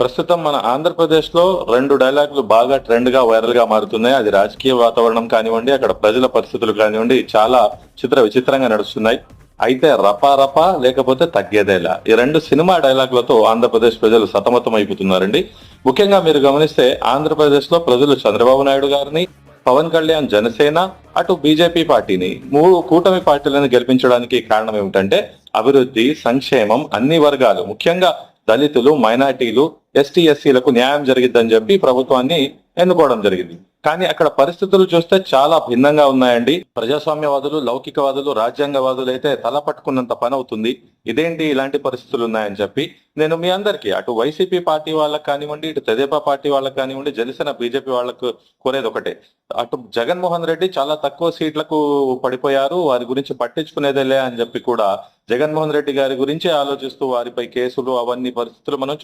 ప్రస్తుతం మన ఆంధ్రప్రదేశ్ లో 2 డైలాగులు బాగా ట్రెండ్ గా వైరల్ గా మారుతున్నాయి. అది రాజకీయ వాతావరణం కానివ్వండి, అక్కడ ప్రజల పరిస్థితులు కానివ్వండి, చాలా విచిత్రంగా నడుస్తున్నాయి. అయితే రపా రపా లేకపోతే తగ్గేదేలా ఈ 2 సినిమా డైలాగులతో ఆంధ్రప్రదేశ్ ప్రజలు సతమతం అయిపోతున్నారండి. ముఖ్యంగా మీరు గమనిస్తే ఆంధ్రప్రదేశ్ లో ప్రజలు చంద్రబాబు నాయుడు గారిని, పవన్ కళ్యాణ్ జనసేన, అటు బీజేపీ పార్టీని, 3 కూటమి పార్టీలను గెలిపించడానికి కారణం ఏమిటంటే అభివృద్ధి, సంక్షేమం, అన్ని వర్గాలు, ముఖ్యంగా దళితులు, మైనార్టీలు, ఎస్టీ ఎస్సీలకు న్యాయం జరిగిద్దని చెప్పి ప్రభుత్వాన్ని ఎన్నుకోవడం జరిగింది. కానీ అక్కడ పరిస్థితులు చూస్తే చాలా భిన్నంగా ఉన్నాయండి. ప్రజాస్వామ్యవాదులు, లౌకికవాదులు, రాజ్యాంగవాదులు అయితే తల పట్టుకున్నంత పని అవుతుంది. ఇదేంటి ఇలాంటి పరిస్థితులు ఉన్నాయని చెప్పి నేను మీ అందరికీ, అటు వైసీపీ పార్టీ వాళ్ళకి కానివ్వండి, ఇటు తెదేపా పార్టీ వాళ్ళకి కానివ్వండి, జనసేన బీజేపీ వాళ్ళకు కోరేది ఒకటే. అటు జగన్మోహన్ రెడ్డి చాలా తక్కువ సీట్లకు పడిపోయారు, వారి గురించి పట్టించుకునేదేలే అని చెప్పి కూడా జగన్మోహన్ రెడ్డి గారి గురించి ఆలోచిస్తూ వారిపై కేసులు అవన్నీ పరిస్థితులు మనం